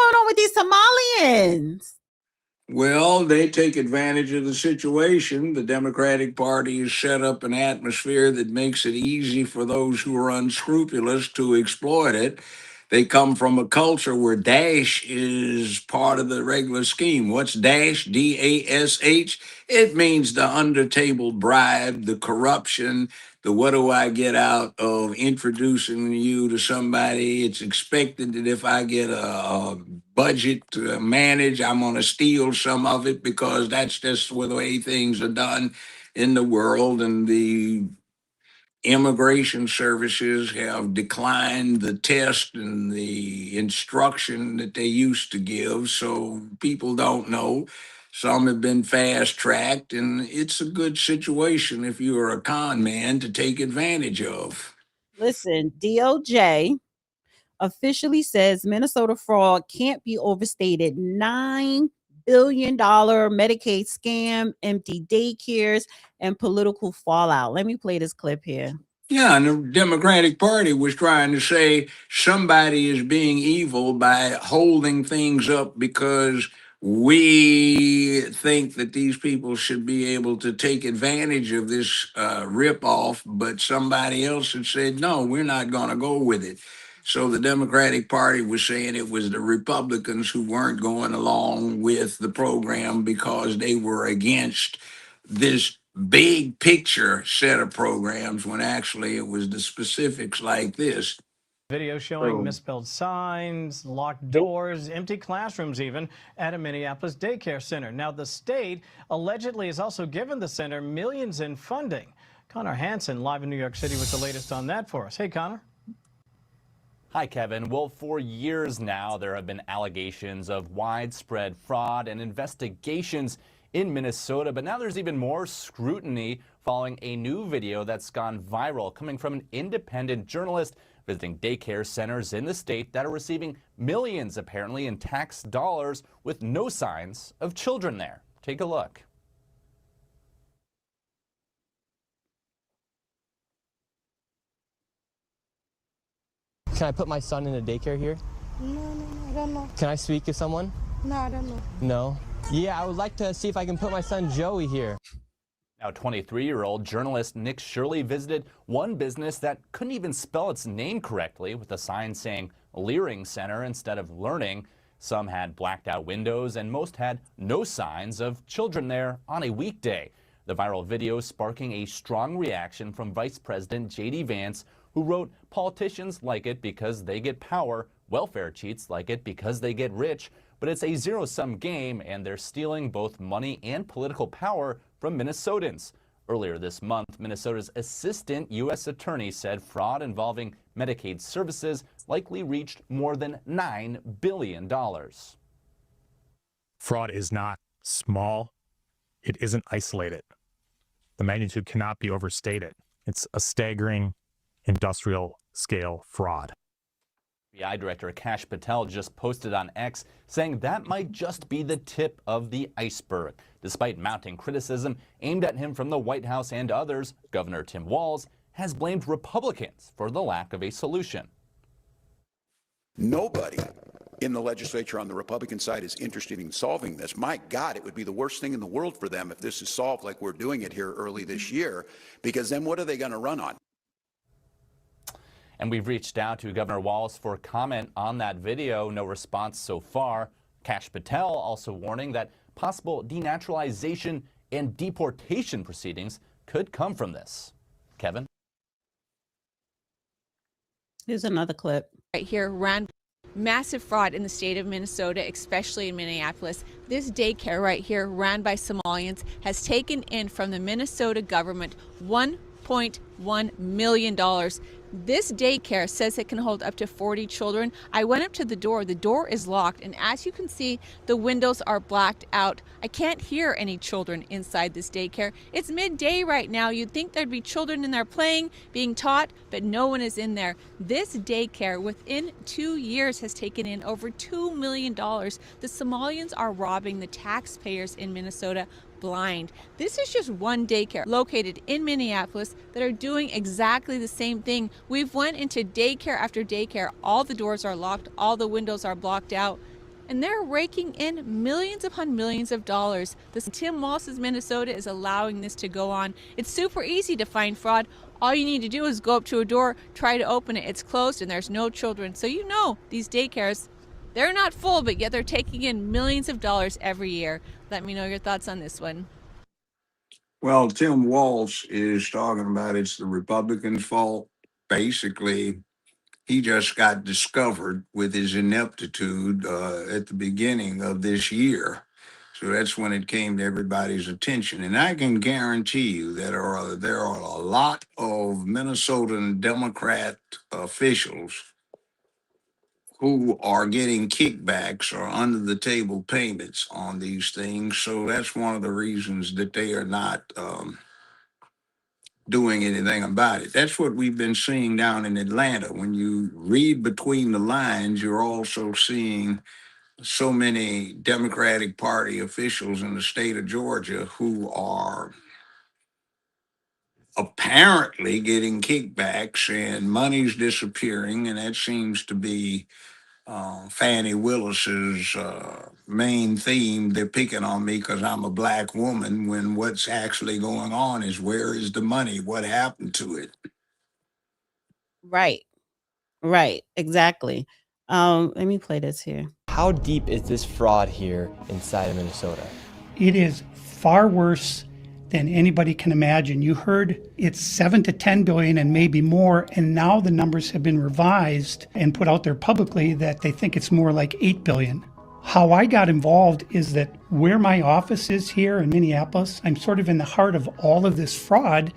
going on with these Somalians? Well, they take advantage of the situation. The Democratic Party has set up an atmosphere that makes it easy for those who are unscrupulous to exploit it. They come from a culture where dash is part of the regular scheme. What's dash? DASH? It means the undertable bribe, the corruption, the what do I get out of introducing you to somebody. It's expected that if I get a budget to manage, I'm going to steal some of it because that's just the way things are done in the world. And the immigration services have declined the test and the instruction that they used to give, so people don't know. Some have been fast tracked, and it's a good situation if you're a con man to take advantage of. Listen, DOJ officially says Minnesota fraud can't be overstated. $9 billion Medicaid scam, empty daycares, and political fallout. Let me play this clip here. Yeah, and the Democratic Party was trying to say somebody is being evil by holding things up because we think that these people should be able to take advantage of this ripoff, but somebody else had said, no, we're not going to go with it. So the Democratic Party was saying it was the Republicans who weren't going along with the program because they were against this big picture set of programs when actually it was the specifics like this. Video showing misspelled signs, locked doors, empty classrooms even at a Minneapolis daycare center. Now, the state allegedly has also given the center millions in funding. Connor Hansen, live in New York City, with the latest on that for us. Hey, Connor. Hi, Kevin. Well, for years now, there have been allegations of widespread fraud and investigations in Minnesota, but now there's even more scrutiny following a new video that's gone viral coming from an independent journalist visiting daycare centers in the state that are receiving millions, apparently, in tax dollars with no signs of children there. Take a look. Can I put my son in a daycare here? No, I don't know. Can I speak to someone? No, I don't know. No? Yeah, I would like to see if I can put my son Joey here. Now, 23-year-old journalist Nick Shirley visited one business that couldn't even spell its name correctly, with a sign saying Leering Center instead of Learning. Some had blacked out windows, and most had no signs of children there on a weekday. The viral video sparking a strong reaction from Vice President J.D. Vance, who wrote, "Politicians like it because they get power. Welfare cheats like it because they get rich. But it's a zero-sum game, and they're stealing both money and political power from Minnesotans." Earlier this month, Minnesota's assistant U.S. attorney said fraud involving Medicaid services likely reached more than $9 billion. Fraud is not small. It isn't isolated. The magnitude cannot be overstated. It's a staggering industrial scale fraud. FBI Director Kash Patel just posted on X saying that might just be the tip of the iceberg. Despite mounting criticism aimed at him from the White House and others, Governor Tim Walz has blamed Republicans for the lack of a solution. Nobody in the legislature on the Republican side is interested in solving this. My God, it would be the worst thing in the world for them if this is solved like we're doing it here early this year, because then what are they going to run on? And we've reached out to Governor Walz for comment on that video. No response so far. Kash Patel also warning that possible denaturalization and deportation proceedings could come from this. Kevin? Here's another clip. Right here, ran massive fraud in the state of Minnesota, especially in Minneapolis. This daycare right here, run by Somalians, has taken in from the Minnesota government $1.1 million. This daycare says it can hold up to 40 children. I went up to the door. The door is locked, and as you can see, the windows are blacked out. I can't hear any children inside this daycare. It's midday right now. You'd think there'd be children in there playing, being taught, but no one is in there. This daycare, within 2 years, has taken in over $2 million. The Somalians are robbing the taxpayers in Minnesota blind. This is just one daycare located in Minneapolis that are doing exactly the same thing. We've went into daycare after daycare. All the doors are locked, all the windows are blocked out. and they're raking in millions upon millions of dollars. This Tim Walz's Minnesota is allowing this to go on. It's super easy to find fraud. All you need to do is go up to a door, try to open it. It's closed and there's no children. So you know these daycares, they're not full, but yet they're taking in millions of dollars every year. Let me know your thoughts on this one. Well, Tim Walz is talking about it's the Republicans' fault. Basically, he just got discovered with his ineptitude at the beginning of this year. So that's when it came to everybody's attention. And I can guarantee you that there are a lot of Minnesotan Democrat officials who are getting kickbacks or under the table payments on these things. So that's one of the reasons that they are not doing anything about it. That's what we've been seeing down in Atlanta. When you read between the lines, you're also seeing so many Democratic Party officials in the state of Georgia who are apparently getting kickbacks and money's disappearing, and that seems to be Fannie Willis's main theme. They're picking on me because I'm a black woman, when what's actually going on is, where is the money? What happened to it? Right. Exactly. Let me play this here. How deep is this fraud here inside of Minnesota? It is far worse than anybody can imagine. You heard it's 7 to 10 billion and maybe more, and now the numbers have been revised and put out there publicly that they think it's more like 8 billion. How I got involved is that where my office is here in Minneapolis, I'm sort of in the heart of all of this fraud,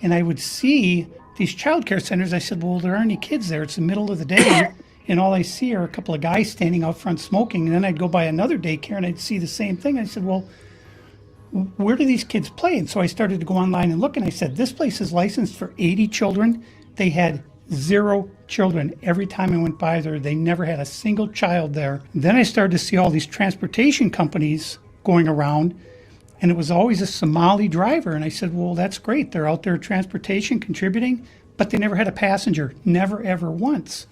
and I would see these child care centers. I said, well, there aren't any kids there. It's the middle of the day, and all I see are a couple of guys standing out front smoking. And then I'd go by another daycare and I'd see the same thing. I said, well, where do these kids play? And so I started to go online and look, and I said, this place is licensed for 80 children. They had 0 children. Every time I went by there, they never had a single child there. Then I started to see all these transportation companies going around, and it was always a Somali driver. And I said, well, that's great. They're out there transportation, contributing, but they never had a passenger, never, ever once.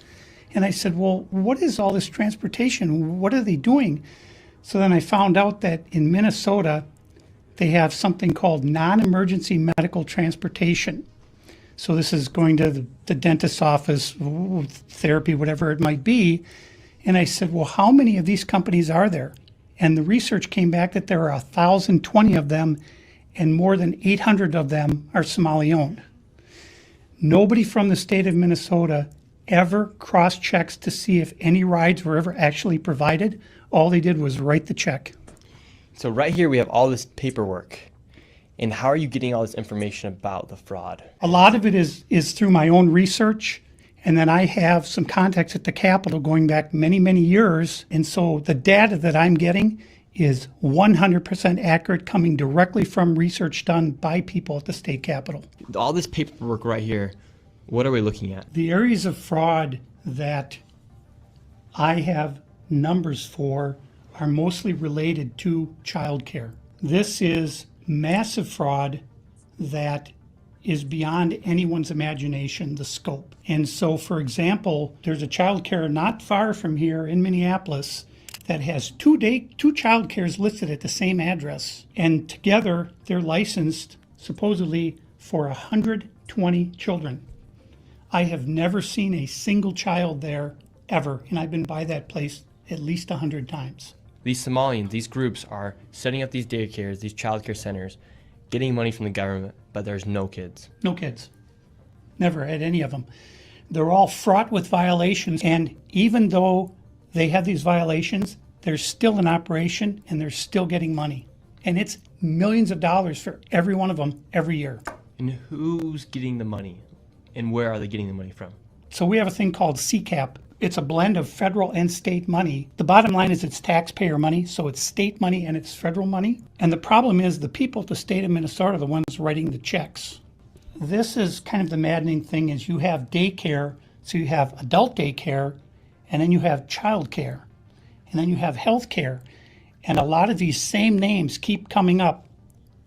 And I said, well, what is all this transportation? What are they doing? So then I found out that in Minnesota, they have something called non-emergency medical transportation. So this is going to the dentist's office, therapy, whatever it might be. And I said, well, how many of these companies are there? And the research came back that there are 1,020 of them, and more than 800 of them are Somali-owned. Nobody from the state of Minnesota ever cross-checks to see if any rides were ever actually provided. All they did was write the check. So right here we have all this paperwork. And how are you getting all this information about the fraud? A lot of it is through my own research, and then I have some contacts at the Capitol going back many, many years. And so the data that I'm getting is 100% accurate, coming directly from research done by people at the state Capitol. All this paperwork right here, what are we looking at? The areas of fraud that I have numbers for are mostly related to childcare. This is massive fraud that is beyond anyone's imagination, the scope. And so, for example, there's a childcare not far from here in Minneapolis that has two childcares listed at the same address. And together, they're licensed supposedly for 120 children. I have never seen a single child there ever, and I've been by that place at least 100 times. These Somalians, these groups are setting up these daycares, these childcare centers, getting money from the government, but there's no kids. No kids. Never had any of them. They're all fraught with violations, and even though they have these violations, they're still in operation and they're still getting money. And it's millions of dollars for every one of them every year. And who's getting the money? And where are they getting the money from? So we have a thing called CCAP. It's a blend of federal and state money. The bottom line is it's taxpayer money, so it's state money and it's federal money. And the problem is the people at the state of Minnesota are the ones writing the checks. This is kind of the maddening thing, is you have daycare, so you have adult daycare, and then you have child care, and then you have health care. And a lot of these same names keep coming up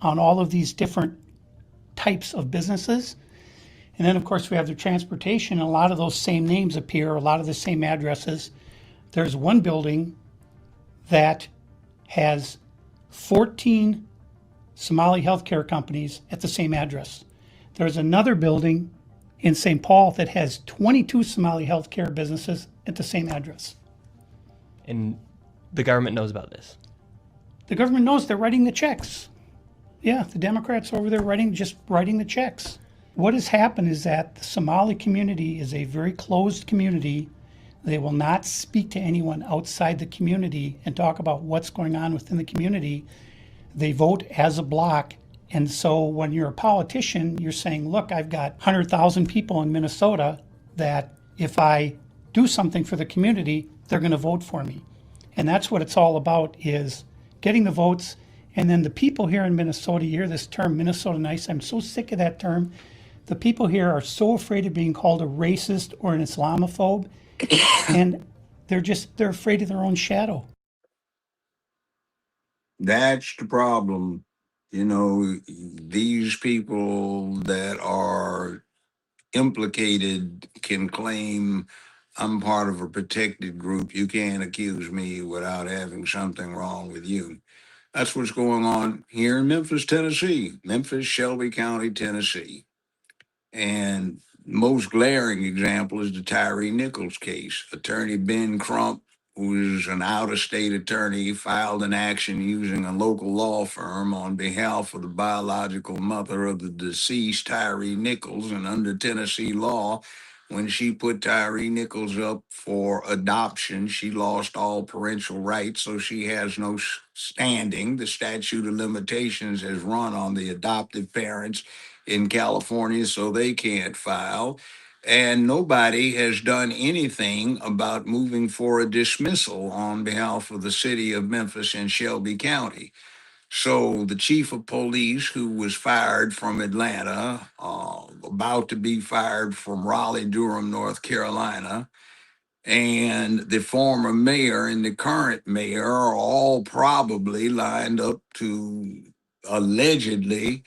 on all of these different types of businesses. And then, of course, we have the transportation, and a lot of those same names appear, a lot of the same addresses. There's one building that has 14 Somali healthcare companies at the same address. There's another building in St. Paul that has 22 Somali healthcare businesses at the same address. And the government knows about this. The government knows, they're writing the checks. Yeah, the Democrats over there just writing the checks. What has happened is that the Somali community is a very closed community. They will not speak to anyone outside the community and talk about what's going on within the community. They vote as a block. And so when you're a politician, you're saying, look, I've got 100,000 people in Minnesota that if I do something for the community, they're going to vote for me. And that's what it's all about, is getting the votes. And then the people here in Minnesota, you hear this term, Minnesota nice. I'm so sick of that term. The people here are so afraid of being called a racist or an Islamophobe. And they're afraid of their own shadow. That's the problem. You know, these people that are implicated can claim I'm part of a protected group. You can't accuse me without having something wrong with you. That's what's going on here in Memphis, Tennessee, Memphis, Shelby County, Tennessee. And most glaring example is the Tyree Nichols case. Attorney Ben Crump, who is an out-of-state attorney, filed an action using a local law firm on behalf of the biological mother of the deceased Tyree Nichols. And under Tennessee law, when she put Tyree Nichols up for adoption, she lost all parental rights, so she has no standing. The statute of limitations has run on the adoptive parents in California, so they can't file. And nobody has done anything about moving for a dismissal on behalf of the city of Memphis and Shelby County. So the chief of police, who was fired from Atlanta, about to be fired from Raleigh, Durham, North Carolina, and the former mayor and the current mayor are all probably lined up to allegedly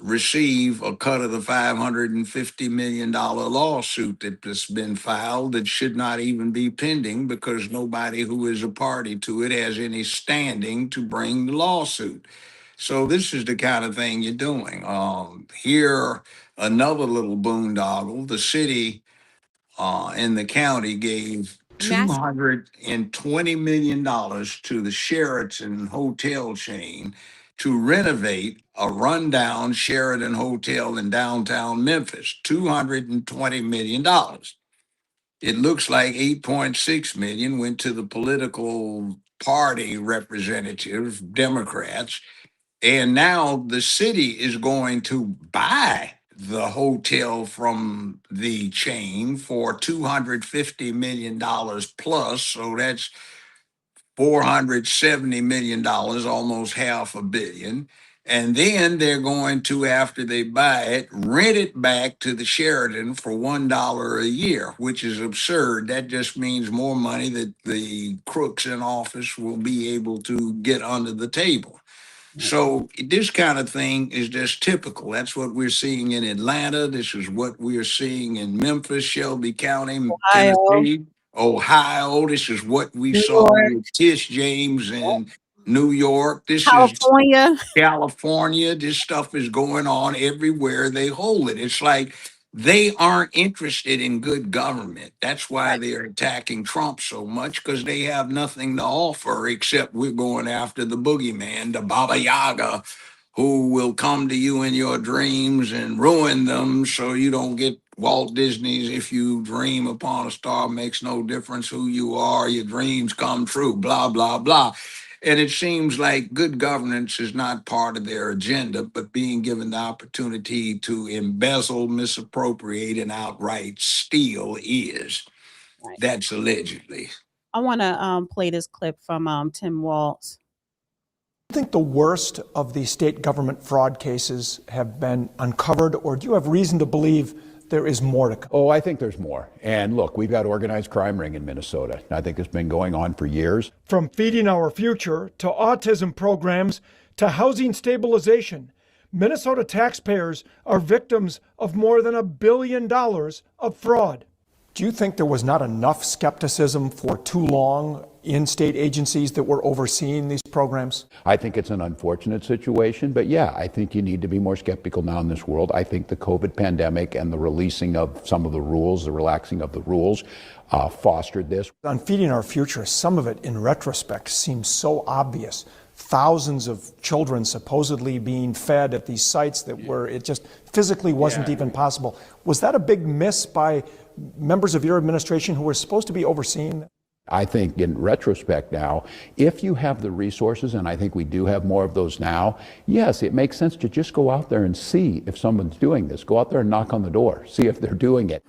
receive a cut of the $550 million lawsuit that's been filed that should not even be pending because nobody who is a party to it has any standing to bring the lawsuit. So this is the kind of thing you're doing. Here, another little boondoggle, the city and the county gave $220 million to the Sheraton hotel chain to renovate a rundown Sheraton hotel in downtown Memphis. $220 million. It looks like 8.6 million went to the political party representatives, Democrats, and now the city is going to buy the hotel from the chain for $250 million plus. So that's $470 million, almost $500 million. And then they're going to, after they buy it, rent it back to the Sheraton for $1 a year, which is absurd. That just means more money that the crooks in office will be able to get under the table. So this kind of thing is just typical. That's what we're seeing in Atlanta. This is what we're seeing in Memphis, Shelby County, Tennessee, Ohio. This is what we New saw York, with Tish James in New York. This is California. California. This stuff is going on everywhere they hold it. It's like they aren't interested in good government. That's why they're attacking Trump so much, because they have nothing to offer except we're going after the boogeyman, the Baba Yaga, who will come to you in your dreams and ruin them so you don't get Walt Disney's "If you dream upon a star, makes no difference who you are, your dreams come true," blah, blah, blah. And it seems like good governance is not part of their agenda, but being given the opportunity to embezzle, misappropriate, and outright steal is. Right. That's allegedly. I want to play this clip from Tim Walz. Do you think the worst of the state government fraud cases have been uncovered, or do you have reason to believe there is more to come? Oh, I think there's more. And look, we've got organized crime ring in Minnesota. I think it's been going on for years. From feeding our future to autism programs to housing stabilization, Minnesota taxpayers are victims of more than $1 billion of fraud. Do you think there was not enough skepticism for too long in state agencies that were overseeing these programs? I think it's an unfortunate situation, but yeah, I think you need to be more skeptical now in this world. I think the COVID pandemic and the releasing of some of the rules, the relaxing of the rules, fostered this. On Feeding Our Future, some of it in retrospect seems so obvious. Thousands of children supposedly being fed at these sites that were, it just physically wasn't even possible. Was that a big miss by members of your administration who were supposed to be overseeing that? I think in retrospect now, if you have the resources, and I think we do have more of those now, yes, it makes sense to just go out there and see if someone's doing this. Go out there and knock on the door, see if they're doing it.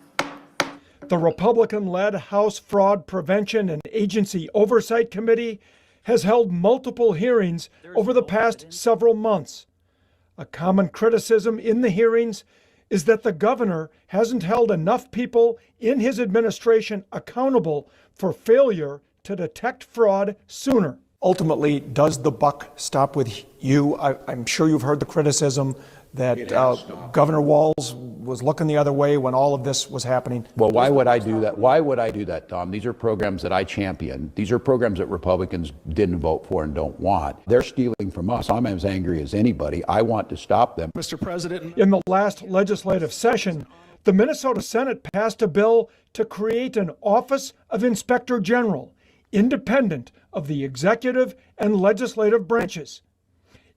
The Republican-led House Fraud Prevention and Agency Oversight Committee has held multiple hearings over the past several months. A common criticism in the hearings is that the governor hasn't held enough people in his administration accountable for failure to detect fraud sooner. Ultimately, does the buck stop with you? I'm sure you've heard the criticism that Governor Walz was looking the other way when all of this was happening. Well, why would I do that? Why would I do that, Tom? These are programs that I champion. These are programs that Republicans didn't vote for and don't want. They're stealing from us. I'm as angry as anybody. I want to stop them. Mr. President, in the last legislative session, the Minnesota Senate passed a bill to create an Office of Inspector General, independent of the executive and legislative branches.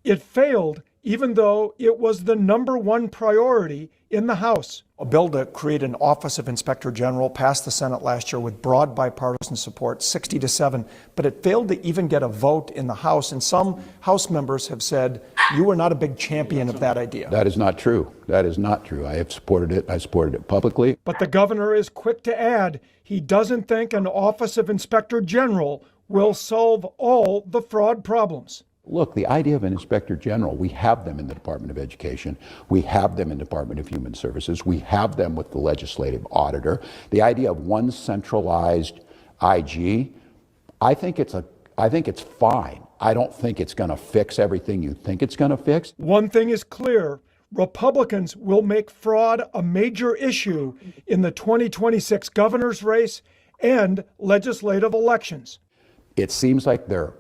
It failed even though it was the #1 priority in the House. A bill to create an Office of Inspector General passed the Senate last year with broad bipartisan support, 60-7, but it failed to even get a vote in the House, and some House members have said you were not a big champion of that idea. That is not true. That is not true. I have supported it. I supported it publicly. But the governor is quick to add he doesn't think an Office of Inspector General will solve all the fraud problems. Look, the idea of an inspector general, we have them in the Department of Education. We have them in the Department of Human Services. We have them with the legislative auditor. The idea of one centralized IG, I think it's fine. I don't think it's going to fix everything you think it's going to fix. One thing is clear. Republicans will make fraud a major issue in the 2026 governor's race and legislative elections. It seems like they're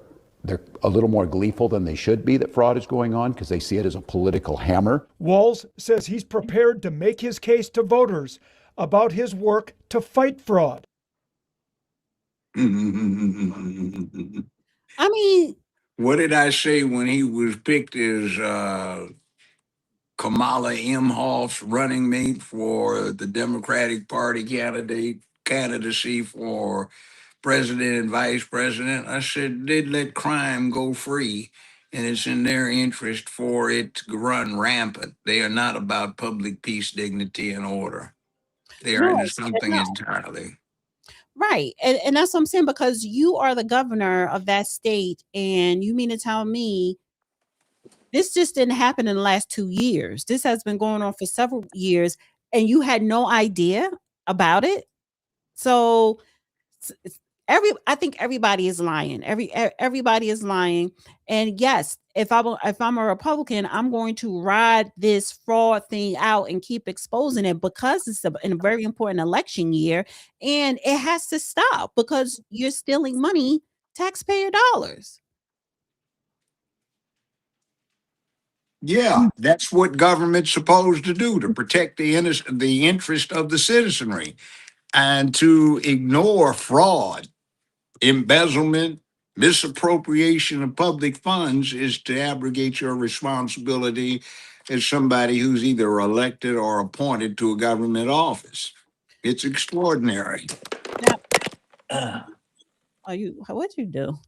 a little more gleeful than they should be that fraud is going on because they see it as a political hammer. Walz says he's prepared to make his case to voters about his work to fight fraud. I mean, what did I say when he was picked as Kamala Imhoff's running mate for the Democratic Party candidacy for president and vice president? I said they'd let crime go free, and it's in their interest for it to run rampant. They are not about public peace, dignity, and order. They are into something entirely. Right. And that's what I'm saying, because you are the governor of that state, and you mean to tell me this just didn't happen in the last 2 years. This has been going on for several years, and you had no idea about it. So I think everybody is lying. Everybody is lying. And yes, if I'm a Republican, I'm going to ride this fraud thing out and keep exposing it, because it's a very important election year, and it has to stop because you're stealing money, taxpayer dollars. Yeah, that's what government's supposed to do, to protect the interest of the citizenry, and to ignore fraud, embezzlement, misappropriation of public funds is to abrogate your responsibility as somebody who's either elected or appointed to a government office. It's extraordinary. What'd you do?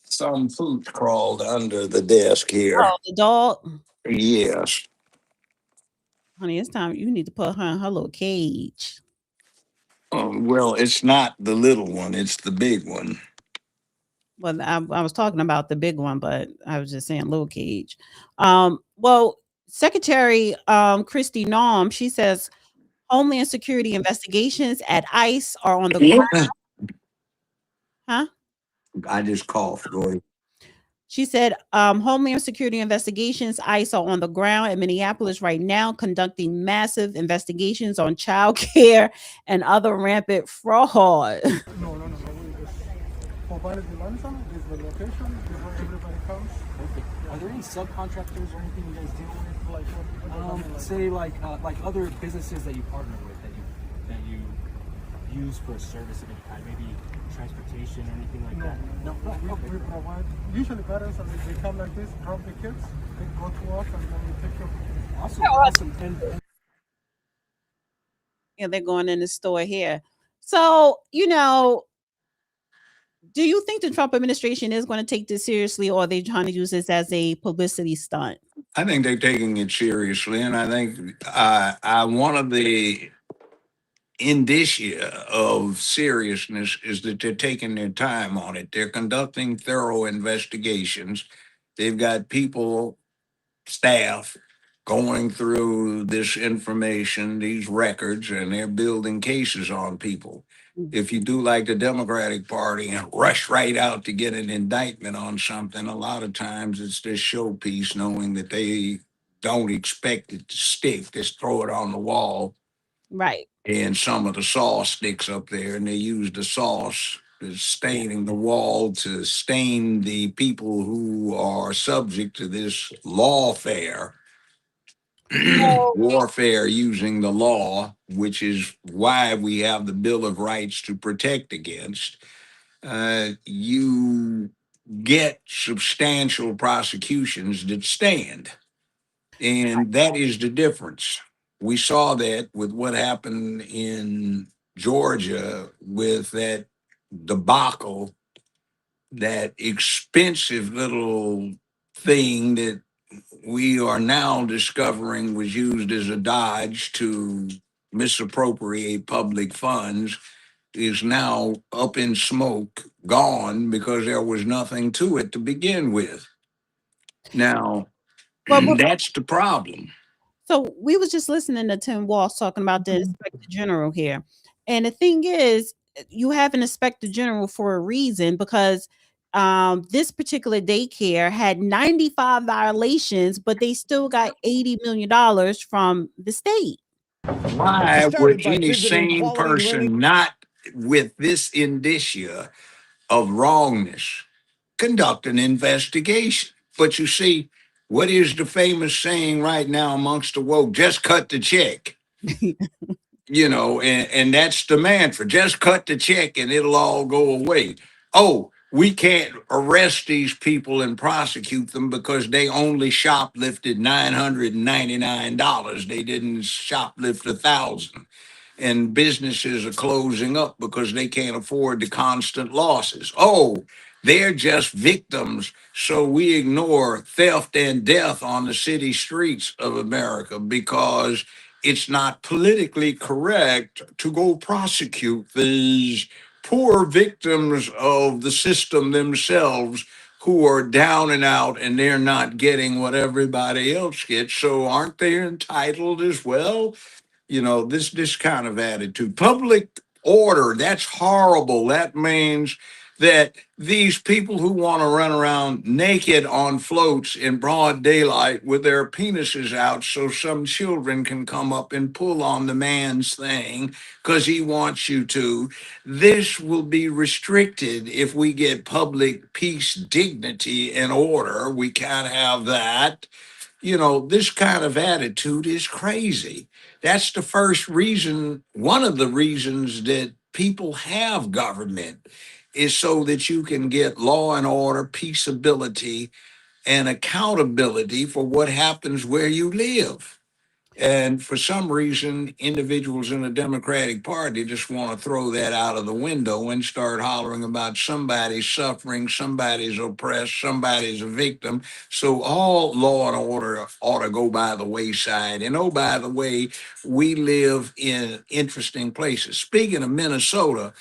Some food crawled under the desk here. Oh, the dog? Yes. Honey, it's time. You need to put her in her little cage. Well, it's not the little one, it's the big one. Well, I was talking about the big one, but I was just saying little cage. Well, Secretary Kristi Noem, she says Homeland Security investigations at ICE are on the ground. Huh? I just coughed. Go ahead. She said, Homeland Security investigations, ICE are on the ground in Minneapolis right now, conducting massive investigations on child care and other rampant fraud. No. Provided the Lanza, this is the location, this is where everybody comes. Perfect. Are there any subcontractors or anything you guys deal with? Say like other businesses that you partner with that you use for a service of any kind, maybe transportation or anything like that? No. We provide usually parents, and they come like this, drop the kids, they go to us, and then we take care of them. Awesome. And Yeah, they're going in the store here. So, do you think the Trump administration is going to take this seriously, or are they trying to use this as a publicity stunt? I think they're taking it seriously, and I think one of the indicia of seriousness is that they're taking their time on it. They're conducting thorough investigations. They've got people, staff, going through this information, these records, and they're building cases on people. If you do like the Democratic Party and rush right out to get an indictment on something, a lot of times it's this showpiece, knowing that they don't expect it to stick. Just throw it on the wall. Right. And some of the sauce sticks up there, and they use the sauce as staining the wall to stain the people who are subject to this lawfare. Warfare using the law, which is why we have the Bill of Rights to protect against. You get substantial prosecutions that stand. And that is the difference. We saw that with what happened in Georgia with that debacle, that expensive little thing that we are now discovering was used as a dodge to misappropriate public funds, is now up in smoke, gone, because there was nothing to it to begin with. Now, that's the problem. So we was just listening to Tim Walz talking about the inspector general here. And the thing is, you have an inspector general for a reason, because this particular daycare had 95 violations, but they still got $80 million from the state. Why would any sane person not with this indicia of wrongness conduct an investigation? But you see, what is the famous saying right now amongst the woke? Just cut the check. And that's the mantra. Just cut the check and it'll all go away. Oh, we can't arrest these people and prosecute them because they only shoplifted $999. They didn't shoplift 1,000. And businesses are closing up because they can't afford the constant losses. Oh, they're just victims, so we ignore theft and death on the city streets of America because it's not politically correct to go prosecute these poor victims of the system themselves who are down and out, and they're not getting what everybody else gets. So aren't they entitled as well? This kind of attitude. Public order, that's horrible. That means that these people who want to run around naked on floats in broad daylight with their penises out so some children can come up and pull on the man's thing because he wants you to, this will be restricted if we get public peace, dignity, and order. We can't have that. This kind of attitude is crazy. That's the first reason, one of the reasons that people have government is so that you can get law and order, peaceability, and accountability for what happens where you live. And for some reason, individuals in the Democratic Party just want to throw that out of the window and start hollering about somebody's suffering, somebody's oppressed, somebody's a victim. So all law and order ought to go by the wayside. And oh, by the way, we live in interesting places. Speaking of Minnesota,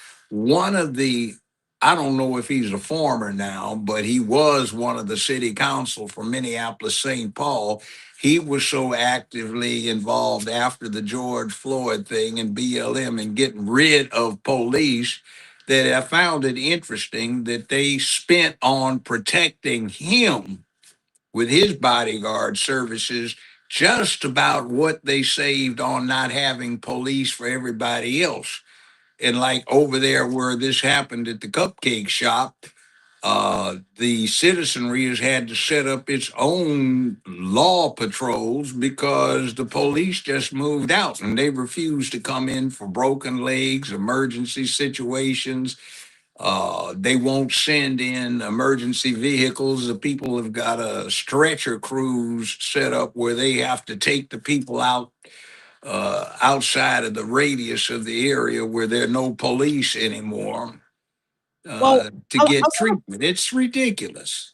I don't know if he's a farmer now, but he was one of the city council for Minneapolis, St. Paul. He was so actively involved after the George Floyd thing and BLM and getting rid of police that I found it interesting that they spent on protecting him with his bodyguard services just about what they saved on not having police for everybody else. And like over there where this happened at the cupcake shop, the citizenry has had to set up its own law patrols because the police just moved out and they refused to come in for broken legs, emergency situations. They won't send in emergency vehicles. The people have got a stretcher crews set up where they have to take the people out outside of the radius of the area where there are no police anymore Well, to I get wanna treatment. It's ridiculous.